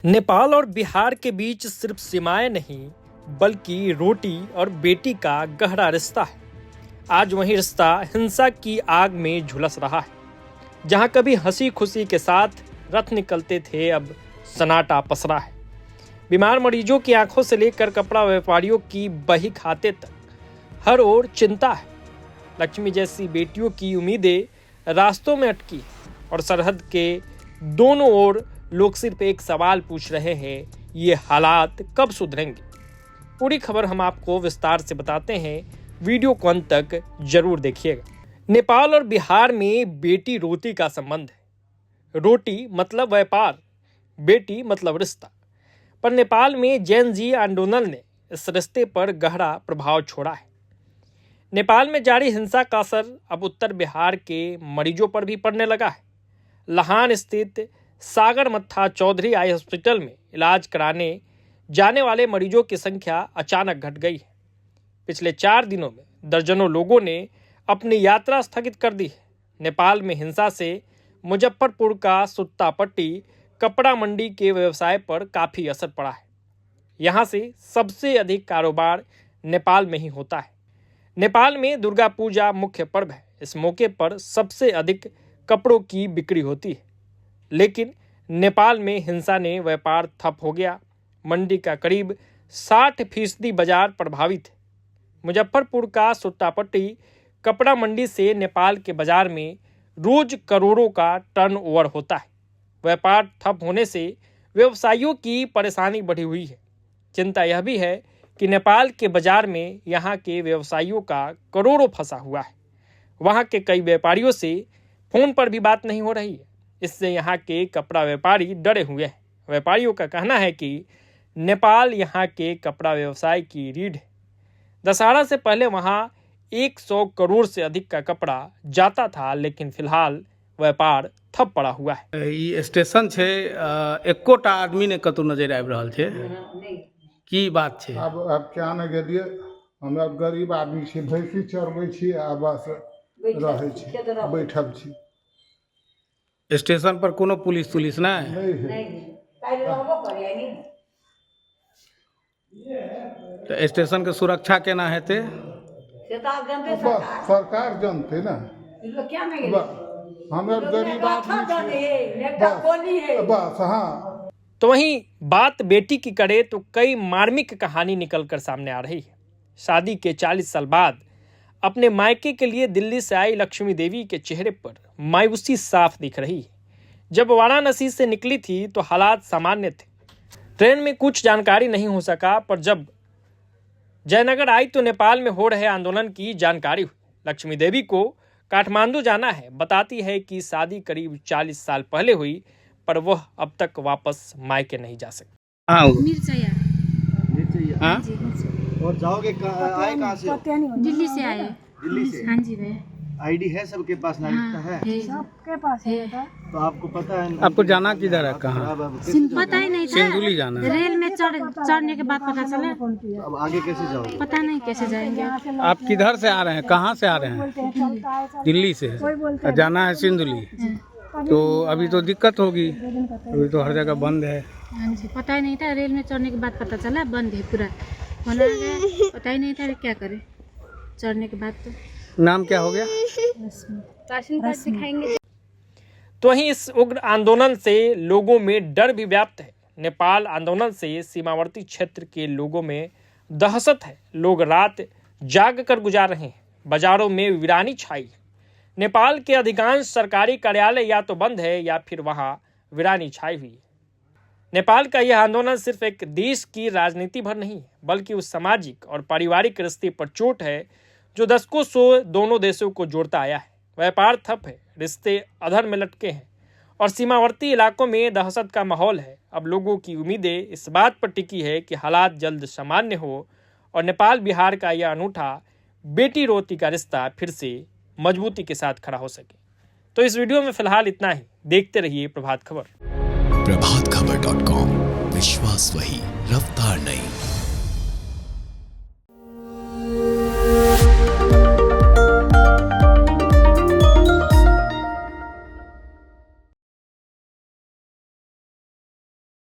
नेपाल और बिहार के बीच सिर्फ सीमाएं नहीं बल्कि रोटी और बेटी का गहरा रिश्ता है। आज वही रिश्ता हिंसा की आग में झुलस रहा है। जहां कभी हंसी खुशी के साथ रथ निकलते थे, अब सन्नाटा पसरा है। बीमार मरीजों की आंखों से लेकर कपड़ा व्यापारियों की बही खाते तक हर ओर चिंता है। लक्ष्मी जैसी बेटियों की उम्मीदें रास्तों में अटकी है और सरहद के दोनों ओर लोग सिर्फ एक सवाल पूछ रहे हैं, ये हालात कब सुधरेंगे। पूरी खबर हम आपको विस्तार से बताते हैं, वीडियो को अंत तक जरूर देखिएगा। नेपाल और बिहार में बेटी रोटी का संबंध है। रोटी मतलब व्यापार, बेटी मतलब रिश्ता। पर नेपाल में जेन जी आंदोलन ने इस रिश्ते पर गहरा प्रभाव छोड़ा है। नेपाल में जारी हिंसा का असर अब उत्तर बिहार के मरीजों पर भी पड़ने लगा है। लाहान स्थित सागरमत्था चौधरी आई हॉस्पिटल में इलाज कराने जाने वाले मरीजों की संख्या अचानक घट गई है। पिछले 4 दिनों में दर्जनों लोगों ने अपनी यात्रा स्थगित कर दी है। नेपाल में हिंसा से मुजफ्फरपुर का सुत्ता पट्टी कपड़ा मंडी के व्यवसाय पर काफ़ी असर पड़ा है। यहाँ से सबसे अधिक कारोबार नेपाल में ही होता है। नेपाल में दुर्गा पूजा मुख्य पर्व है। इस मौके पर सबसे अधिक कपड़ों की बिक्री होती है। लेकिन नेपाल में हिंसा ने व्यापार ठप हो गया। मंडी का करीब 60% बाजार प्रभावित है। मुजफ्फरपुर का सुत्तापट्टी कपड़ा मंडी से नेपाल के बाजार में रोज करोड़ों का टर्नओवर होता है। व्यापार ठप होने से व्यवसायियों की परेशानी बढ़ी हुई है। चिंता यह भी है कि नेपाल के बाजार में यहाँ के व्यवसायियों का करोड़ों फंसा हुआ है। वहाँ के कई व्यापारियों से फोन पर भी बात नहीं हो रही है। इससे यहाँ के कपड़ा व्यापारी डरे हुए हैं। व्यापारियों का कहना है कि नेपाल यहाँ के कपड़ा व्यवसाय की रीढ़ है। दशहरा से पहले वहाँ 100 करोड़ से अधिक का कपड़ा जाता था, लेकिन फिलहाल व्यापार ठप पड़ा हुआ है। ई स्टेशन छे, एकोटा आदमी ने कतौ नजर आबि रहल छे। की बात छे? अब क्या न गेलिए, हमरा गरीब आदमी छी, भैंसी चरबै छी आ बस रहै छी, बैठल छी। स्टेशन पर कोनो पुलिस नहीं? तो स्टेशन के सुरक्षा केना हेतै? सरकार जानते ना। हम गरीब आदमी बस। हाँ, तो वहीं बात बेटी की करे तो कई मार्मिक कहानी निकलकर सामने आ रही है। शादी के 40 साल बाद अपने मायके के लिए दिल्ली से आई लक्ष्मी देवी के चेहरे पर मायूसी साफ दिख रही है। जब वाराणसी से निकली थी तो हालात सामान्य थे। ट्रेन में कुछ जानकारी नहीं हो सका, पर जब जयनगर आई तो नेपाल में हो रहे आंदोलन की जानकारी हुई। लक्ष्मी देवी को काठमांडू जाना है। बताती है कि शादी करीब 40 साल पहले हुई, पर वह अब तक वापस मायके नहीं जा सकती। और जाओगे आए कहाँ से? दिल्ली से आए। दिल्ली से? हाँ जी भैया। आईडी है सबके पास? नागरिकता है? सबके पास है। तो आपको पता है? आपको जाना किधर है? कहाँ? पता ही नहीं था। सिंधुली जाना है। रेल में चढ़ने के बाद पता चला। अब आगे कैसे जाओगे? पता नहीं कैसे जाएंगे। आप किधर से आ रहे हैं? कहाँ से आ रहे हैं? दिल्ली से। जाना है सिंधुली। तो अभी तो दिक्कत होगी, अभी तो हर जगह बंद है। हाँ जी, पता ही नहीं था। रेल में चढ़ने के बाद पता चला बंद है पूरा। होना गया, पता ही नहीं था क्या करे चढ़ने के बाद। तो नाम क्या हो गया? राशन कार्ड दिखाएंगे। तो वहीं इस उग्र आंदोलन से लोगों में डर भी व्याप्त है। नेपाल आंदोलन से सीमावर्ती क्षेत्र के लोगों में दहशत है। लोग रात जाग कर गुजार रहे हैं। बाजारों में वीरानी छाई है। नेपाल के अधिकांश सरकारी कार्यालय या तो बंद है या फिर वहां वीरानी छाई हुई है। नेपाल का यह आंदोलन सिर्फ एक देश की राजनीति भर नहीं है, बल्कि उस सामाजिक और पारिवारिक रिश्ते पर चोट है जो दशकों से दोनों देशों को जोड़ता आया है। व्यापार ठप है, रिश्ते अधर में लटके हैं और सीमावर्ती इलाकों में दहशत का माहौल है। अब लोगों की उम्मीदें इस बात पर टिकी है कि हालात जल्द सामान्य हो और नेपाल बिहार का यह अनूठा बेटी रोटी का रिश्ता फिर से मजबूती के साथ खड़ा हो सके। तो इस वीडियो में फिलहाल इतना ही। देखते रहिए प्रभात खबर। प्रभातखबर.com, विश्वास वही, रफ्तार नहीं।